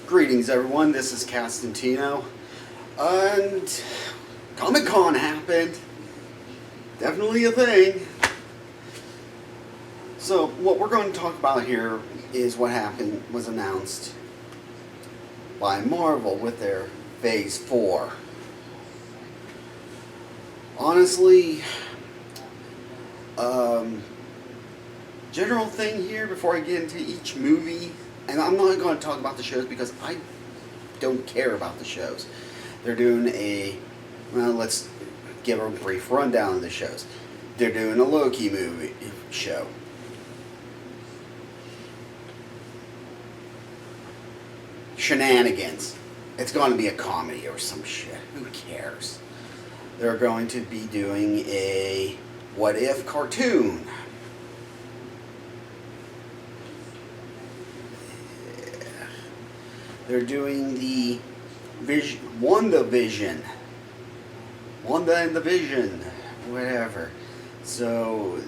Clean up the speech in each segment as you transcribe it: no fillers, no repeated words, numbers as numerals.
Greetings everyone, this is Castantino, and Comic-Con happened. Definitely a thing. So what we're going to talk about here is what was announced by Marvel with their Phase 4. Honestly, general thing here before I get into each movie, and I'm not going to talk about the shows because I don't care about the shows. They're doing let's give a brief rundown of the shows. They're doing a Loki movie show. Shenanigans. It's going to be a comedy or some shit. Who cares? They're going to be doing a What If cartoon. They're doing the Wanda and the Vision, whatever. So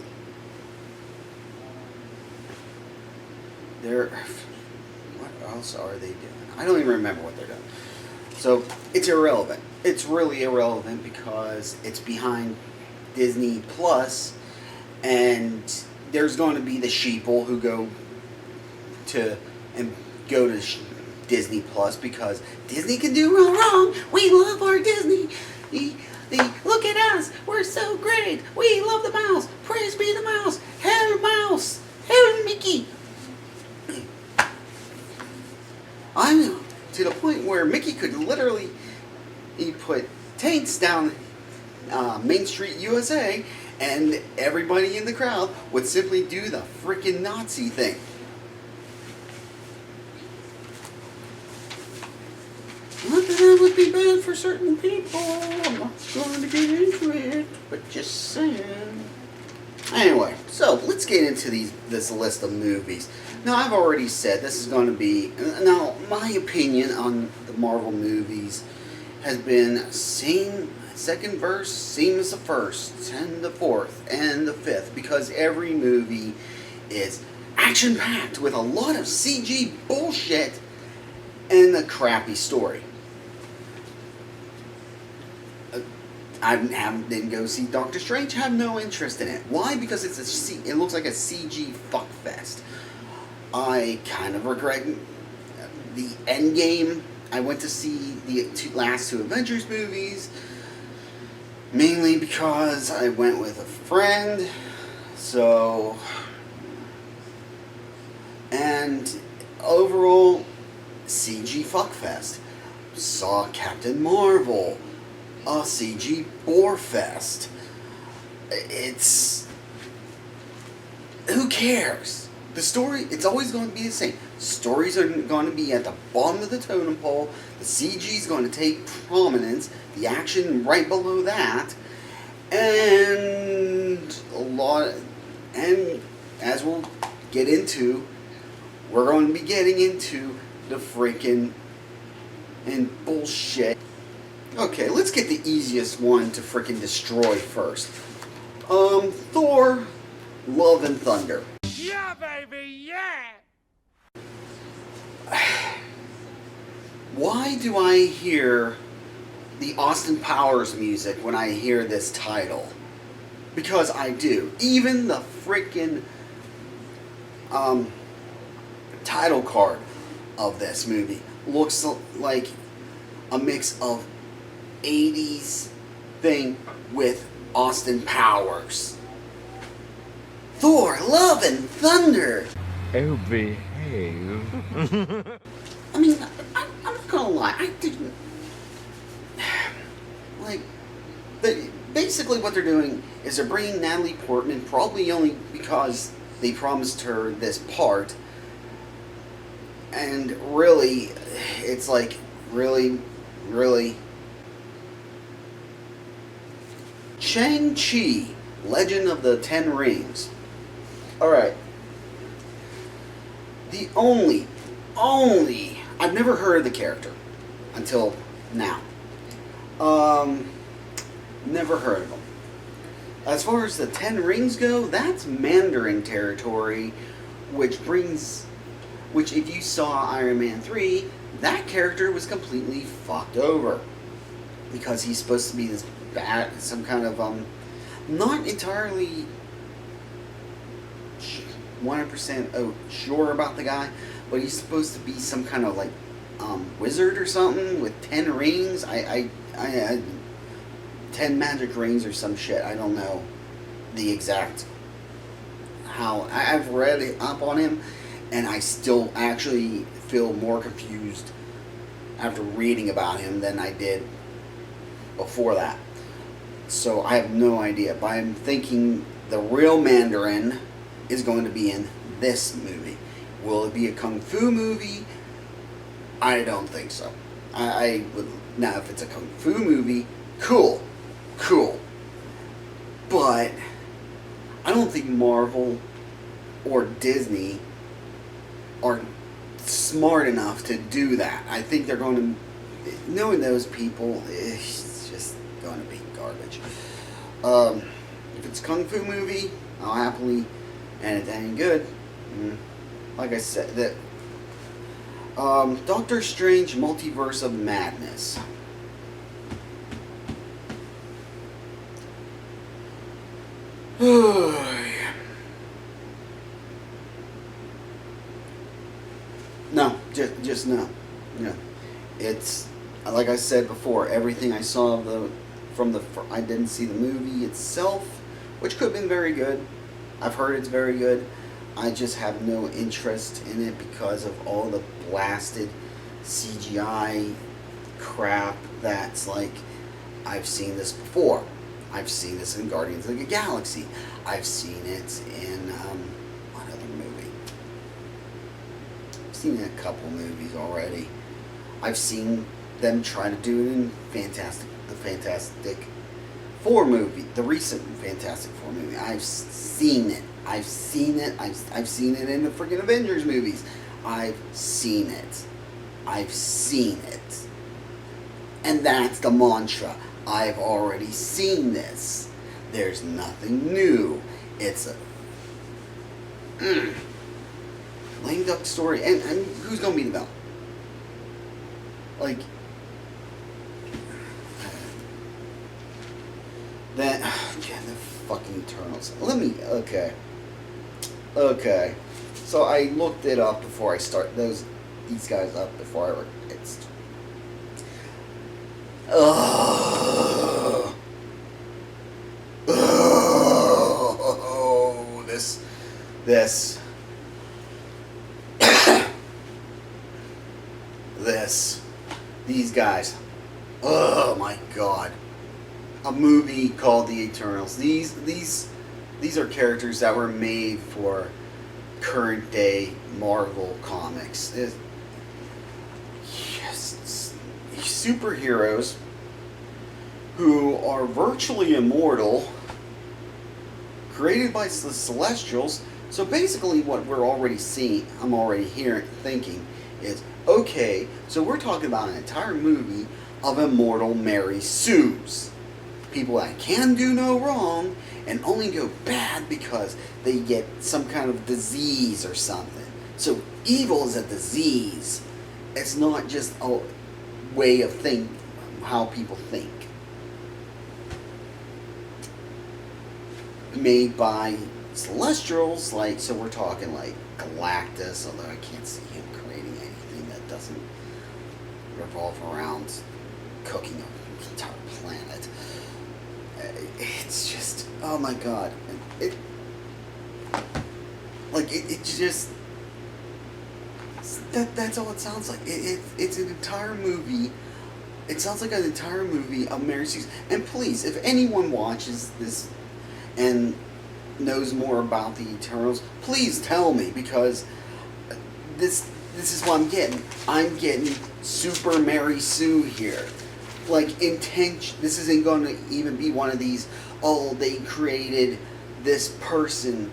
what else are they doing? I don't even remember what they're doing. So it's irrelevant. It's really irrelevant because it's behind Disney Plus, and there's going to be the sheeple who go to Disney Plus because Disney can do no wrong. We love our Disney. Look at us. We're so great. We love the mouse. Praise be the mouse. Hail mouse. Hail Mickey. I'm to the point where Mickey could literally put tanks down Main Street, USA, and everybody in the crowd would simply do the freaking Nazi thing. Not that that would be bad for certain people. I'm not going to get into it, but just saying. Anyway, so let's get into this list of movies. Now, I've already said this is going to be... Now, my opinion on the Marvel movies has been second verse, same as the first, and the fourth, and the fifth, because every movie is action-packed with a lot of CG bullshit and a crappy story. I didn't go see Doctor Strange. Have no interest in it. Why? Because it looks like a CG fuckfest. I kind of regret the Endgame. I went to see the last two Avengers movies mainly because I went with a friend. So, and overall, CG fuckfest. Saw Captain Marvel. A CG borefest. Who cares? The story, it's always going to be the same. Stories are going to be at the bottom of the totem pole. The CG is going to take prominence. The action right below that. And as we'll get into, we're going to be getting into the freaking bullshit. Okay, let's get the easiest one to freaking destroy first. Thor, Love and Thunder. Yeah, baby, yeah! Why do I hear the Austin Powers music when I hear this title? Because I do. Even the freaking title card of this movie looks like a mix of 80s thing with Austin Powers. Thor, Love and Thunder. Oh, behave. I mean, I'm not gonna lie, I didn't... Basically what they're doing is they're bringing Natalie Portman, probably only because they promised her this part, and really, it's like, really... Shang-Chi, Legend of the Ten Rings. Alright. The only, I've never heard of the character until now. Never heard of him. As far as the Ten Rings go, that's Mandarin territory, which brings Which, if you saw Iron Man 3, that character was completely fucked over. Because he's supposed to be this bad, some kind of, not entirely 100% sure about the guy, but he's supposed to be some kind of, like, wizard or something with 10 rings. 10 magic rings or some shit. I don't know the exact how. I've read up on him, and I still actually feel more confused after reading about him than I did before that. So I have no idea. But I'm thinking the real Mandarin is going to be in this movie. Will it be a kung fu movie? I don't think so. I would now, if it's a kung fu movie, cool. But I don't think Marvel or Disney are smart enough to do that. I think they're going to, knowing those people, it's just going to be garbage. If it's a kung fu movie, I'll happily, and it's any good, like I said, that Doctor Strange Multiverse of Madness. No, just no. Yeah, it's like I said before. Everything I saw I didn't see the movie itself, which could have been very good. I've heard it's very good. I just have no interest in it because of all the blasted CGI crap that's like, I've seen this before. I've seen this in Guardians of the Galaxy. I've seen it in, what other movie? I've seen it in a couple movies already. I've seen them try to do it in the Fantastic Four movie, the recent Fantastic Four movie. I've seen it. I've seen it in the freaking Avengers movies. I've seen it. And that's the mantra. I've already seen this. There's nothing new. It's a lame duck story. And who's going to be the villain? Like, that, yeah, the fucking Eternals. Okay. So I looked it up before I start these guys up before I it's these guys. Oh my god. A movie called The Eternals. These are characters that were made for current day Marvel comics. Superheroes who are virtually immortal, created by the Celestials. So basically what we're already seeing, I'm already thinking is, okay, so we're talking about an entire movie of immortal Mary Sues. People that can do no wrong and only go bad because they get some kind of disease or something. So evil is a disease. It's not just a way of thinking, how people think. Made by Celestials, like, so we're talking like Galactus, although I can't see him creating anything that doesn't revolve around cooking an entire planet. It's just, oh my god. It just, that's all it sounds like. It's an entire movie. It sounds like an entire movie of Mary Sue's. And please, if anyone watches this and knows more about the Eternals, please tell me, because this is what I'm getting. I'm getting Super Mary Sue here. Like, this isn't going to even be one of these, oh, they created this person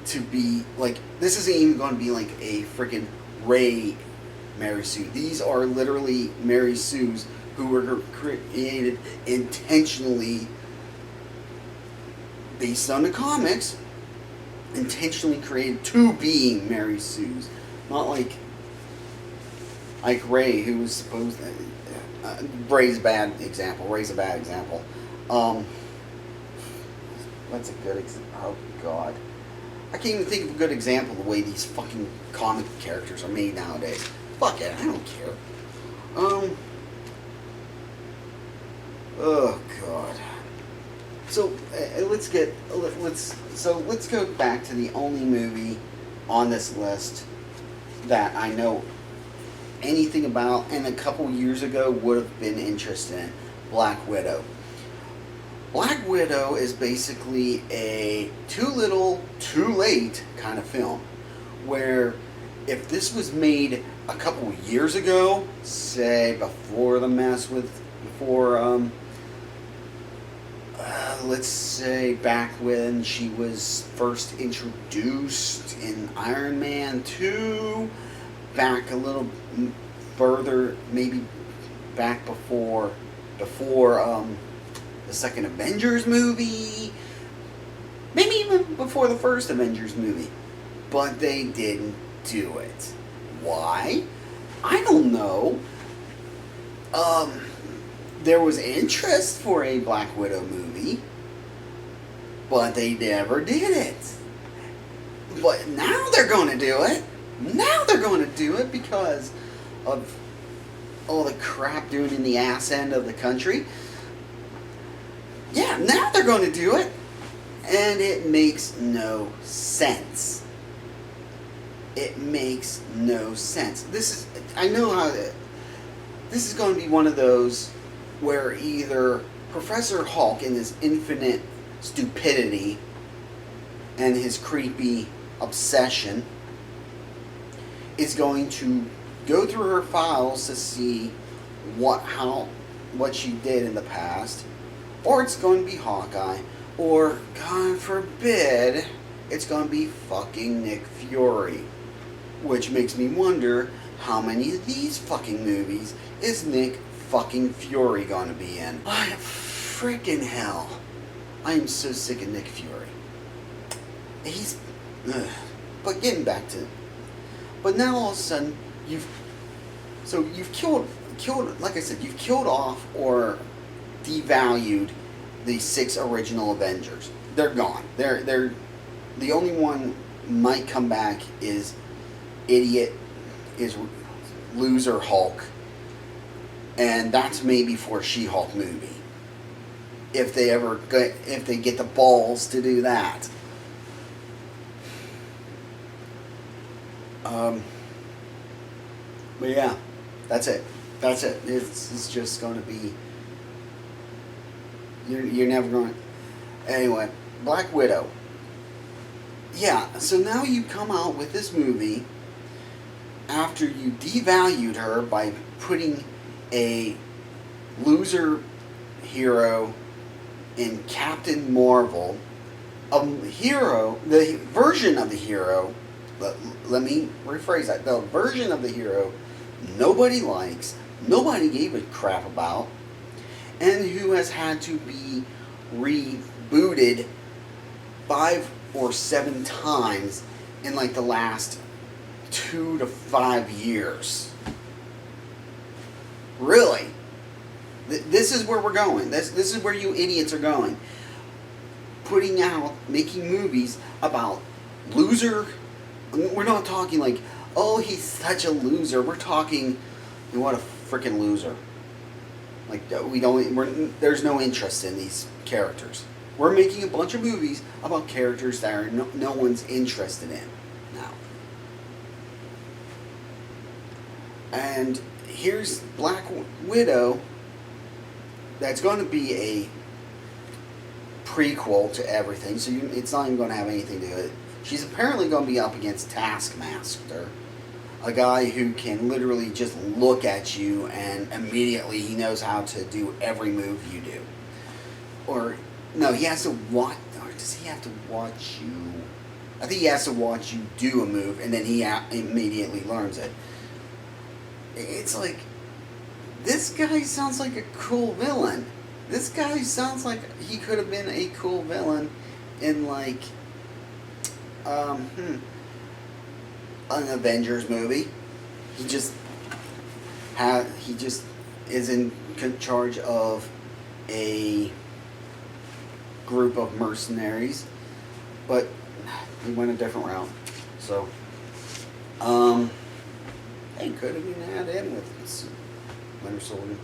to be, like, this isn't even going to be like a freaking Ray Mary Sue. These are literally Mary Sues who were created intentionally based on the comics, intentionally created to be Mary Sues. Not like Ray, who was supposed to, Ray's a bad example. Ray's a bad example. What's a good example? Oh God, I can't even think of a good example of the way these fucking comic characters are made nowadays. Fuck it, I don't care. Oh God. So let's go back to the only movie on this list that I know anything about, and a couple years ago would have been interested in. Black Widow. Black Widow is basically a too little, too late kind of film, where if this was made a couple years ago, say before let's say back when she was first introduced in Iron Man 2, back a little further, maybe back before the second Avengers movie, maybe even before the first Avengers movie, but they didn't do it. Why? I don't know. There was interest for a Black Widow movie, but they never did it. But now they're going to do it. Now they're going to do it because of all the crap doing in the ass end of the country. Yeah, now they're going to do it. And it makes no sense. It makes no sense. I know how this is going to be one of those where either Professor Hulk in his infinite stupidity and his creepy obsession is going to go through her files to see what she did in the past, or it's going to be Hawkeye, or God forbid it's going to be fucking Nick Fury, which makes me wonder how many of these fucking movies is Nick fucking Fury going to be in. Freaking hell, I am so sick of Nick Fury. But getting back to it. But now all of a sudden, you've killed, like I said, you've killed off or devalued the 6 original Avengers. They're gone. They're the only one might come back is loser Hulk, and that's maybe for a She-Hulk movie. If they get the balls to do that. But yeah, that's it. It's just going to be. You're never going. Anyway, Black Widow. Yeah, so now you come out with this movie after you devalued her by putting a loser hero in Captain Marvel, a hero, the version of the hero. Let me rephrase that. The version of the hero nobody likes, nobody gave a crap about, and who has had to be rebooted 5 or 7 times in like the last 2 to 5 years. Really? This is where we're going. This is where you idiots are going. Making movies about loser. We're not talking like, oh, he's such a loser. We're talking, what a freaking loser. Like, there's no interest in these characters. We're making a bunch of movies about characters that no one's interested in now. And here's Black Widow, that's going to be a prequel to everything, so it's not even going to have anything to do with it. She's apparently going to be up against Taskmaster, a guy who can literally just look at you and immediately he knows how to do every move you do. Or, no, he has to watch, or does he have to watch you? I think he has to watch you do a move and then he immediately learns it. It's like, this guy sounds like a cool villain. This guy sounds like he could have been a cool villain in like, an Avengers movie. He just is in charge of a group of mercenaries, but he went a different route. So, they could have even had him with his Winter Soldier.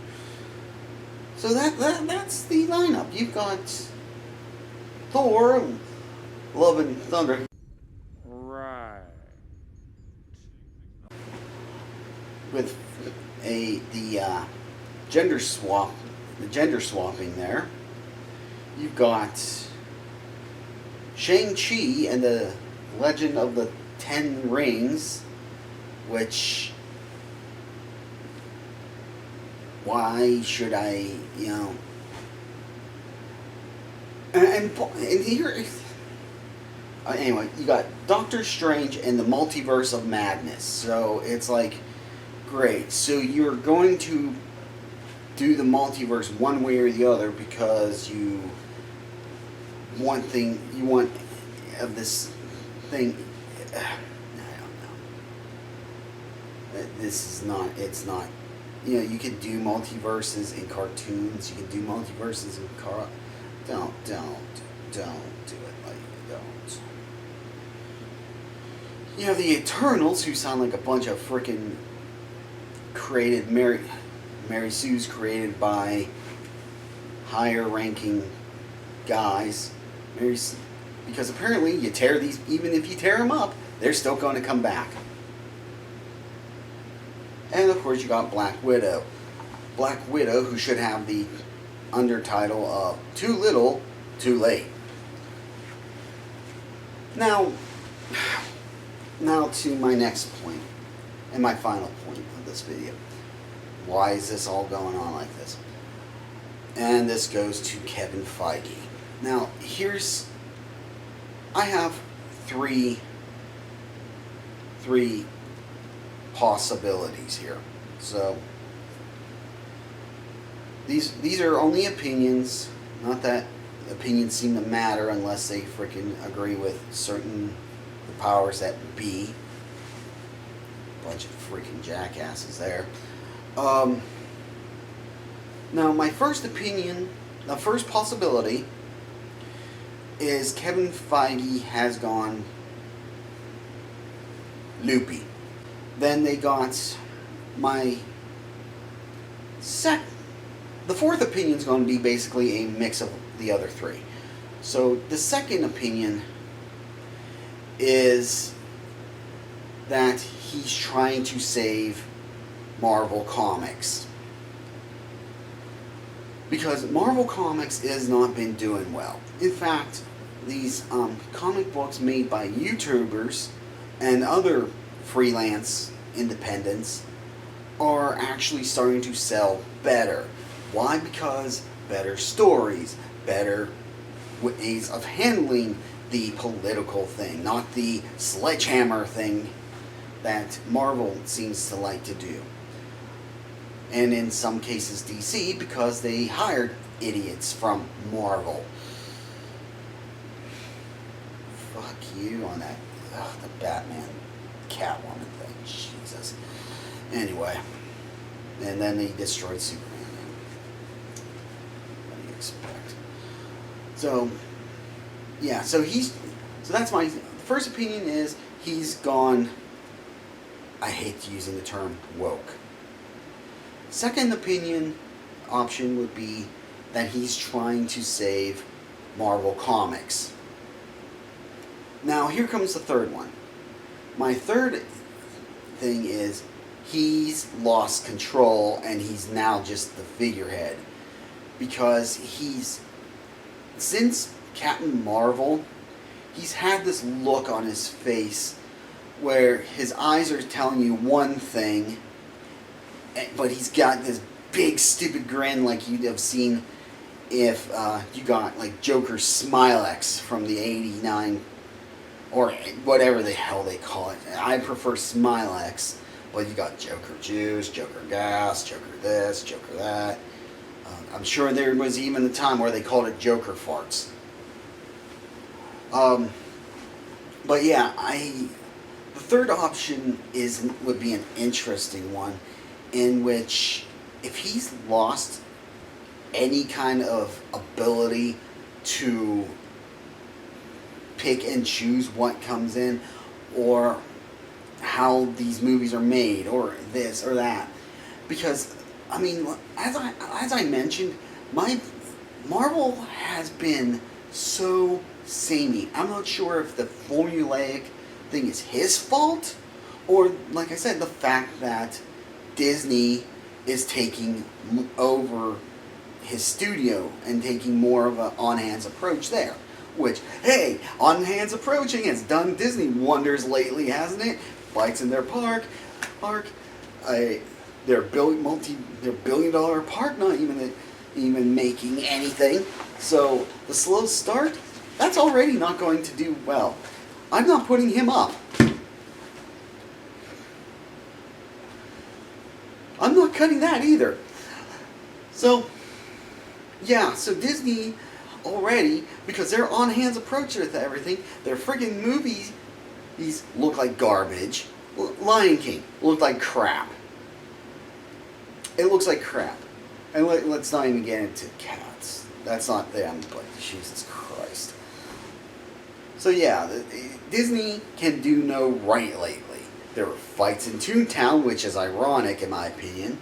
So that's the lineup. You've got Thor, Love and Thunder. Right. With the gender swapping there. You've got Shang-Chi and the Legend of the Ten Rings, which, why should I, and here, anyway, you got Doctor Strange and the Multiverse of Madness. So it's like, great. So you're going to do the multiverse one way or the other because you want of this thing. I don't know. It's not. You can do multiverses in cartoons. You can do multiverses in Don't do it like don't. You have the Eternals, who sound like a bunch of freaking created Mary Sue's created by higher ranking guys. Because apparently you tear these, even if you tear them up, they're still going to come back. And of course you got Black Widow. Black Widow, who should have the undertitle of Too Little, Too Late. Now to my next point, and my final point of this video. Why is this all going on like this? And this goes to Kevin Feige. Now, I have three possibilities here. So, these are only opinions. Not that opinions seem to matter unless they freaking agree with certain powers that be. Bunch of freaking jackasses there. Now, my first opinion, the first possibility, is Kevin Feige has gone loopy. Then they got the fourth opinion is going to be basically a mix of the other three. So the second opinion is that he's trying to save Marvel Comics. Because Marvel Comics has not been doing well. In fact, these comic books made by YouTubers and other freelance independents are actually starting to sell better. Why? Because better stories, better ways of handling the political thing, not the sledgehammer thing that Marvel seems to like to do. And in some cases DC, because they hired idiots from Marvel. Fuck you on that, the Batman Catwoman thing, Jesus. Anyway, and then they destroyed Superman. What do you expect? So, yeah, so that's my first opinion is he's gone, I hate using the term woke. Second option would be that he's trying to save Marvel Comics. Now, here comes the third one. My third thing is he's lost control and he's now just the figurehead. Because since Captain Marvel, he's had this look on his face where his eyes are telling you one thing, but he's got this big stupid grin like you'd have seen if you got like Joker's Smilex from the 89 or whatever the hell they call it. I prefer Smilex, but you got Joker Juice, Joker Gas, Joker this, Joker that. I'm sure there was even a time where they called it Joker Farts. But yeah, The third option would be an interesting one, in which if he's lost any kind of ability to pick and choose what comes in, or how these movies are made, or this or that. Because, I mean, as I mentioned, Marvel has been so samey. I'm not sure if the formulaic thing is his fault, or, like I said, the fact that Disney is taking over his studio and taking more of an on-hands approach there. Which, hey, on-hands approaching has done Disney wonders lately, hasn't it? Bites in their park, their billion-dollar park not even making anything. So the slow start, that's already not going to do well. I'm not putting him up. I'm not cutting that either. So, yeah, so Disney already, because their on-hands approach with everything, their friggin' movies, these look like garbage. Lion King looked like crap. It looks like crap. And let's not even get into Cats. That's not them, but Jesus Christ. So yeah, Disney can do no right lately. There were fights in Toontown, which is ironic in my opinion.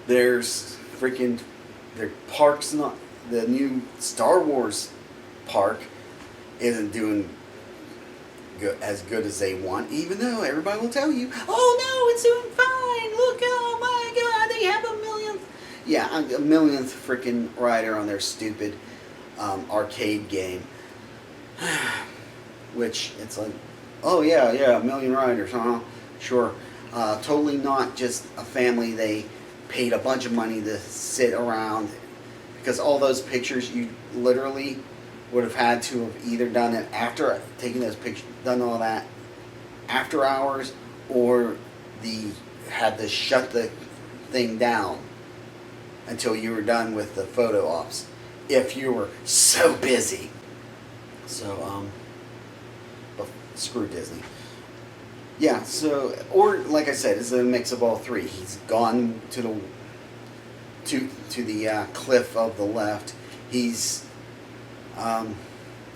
There's freaking, their parks not, the new Star Wars park isn't doing as good as they want, even though everybody will tell you, oh no, it's doing fine, look, oh my god, they have a millionth freaking rider on their stupid arcade game. Which, it's like, oh yeah, a million riders, huh? Sure. Totally not just a family they paid a bunch of money to sit around, because all those pictures you literally would have had to have either done it after taking those pictures, done all that after hours, or had to shut the thing down until you were done with the photo ops, if you were so busy. So, but screw Disney. Yeah, so, or like I said, it's a mix of all three. He's gone to the cliff of the left. He's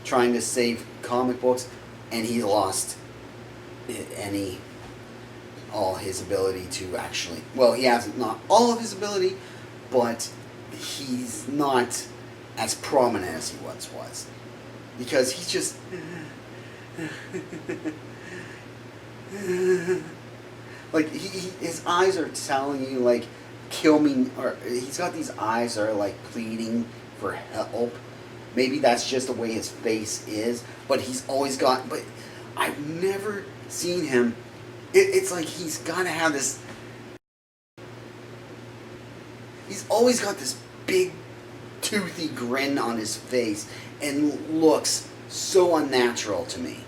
trying to save comic books, and he lost all his ability to actually, well, he has not all of his ability, but he's not as prominent as he once was, because he's just like his eyes are telling you, like, kill me, or he's got these eyes that are like pleading for help. Maybe that's just the way his face is, but he's always got, but I've never seen him, it's like he's got to have this, he's always got this big toothy grin on his face, and looks so unnatural to me.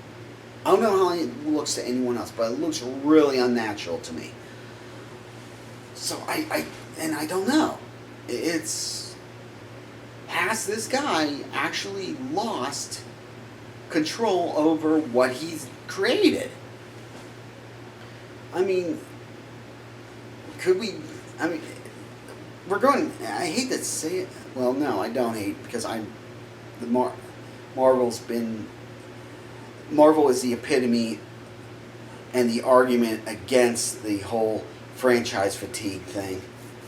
I don't know how it looks to anyone else, but it looks really unnatural to me. So I don't know. Has this guy actually lost control over what he's created? I mean, I hate to say it. Well, no, I don't hate, because Marvel is the epitome and the argument against the whole franchise fatigue thing,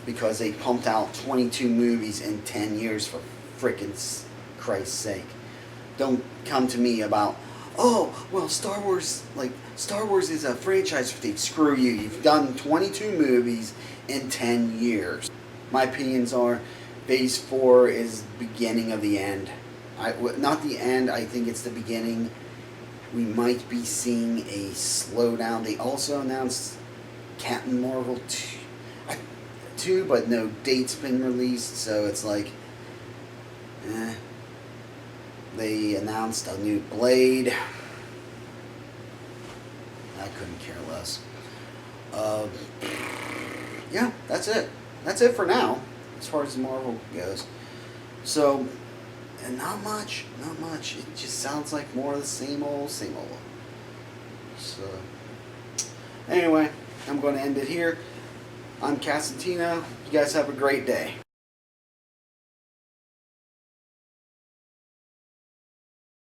because they pumped out 22 movies in 10 years, for frickin' Christ's sake. Don't come to me about, oh, well, Star Wars is a franchise fatigue. Screw you. You've done 22 movies in 10 years. My opinions are Phase 4 is the beginning of the end. Not the end, I think it's the beginning. We might be seeing a slowdown. They also announced Captain Marvel 2, but no date's been released, so it's like, They announced a new Blade. I couldn't care less. Yeah, that's it. That's it for now, as far as Marvel goes. So, and not much. It just sounds like more of the same old, same old. So, anyway, I'm going to end it here. I'm Castantino. You guys have a great day.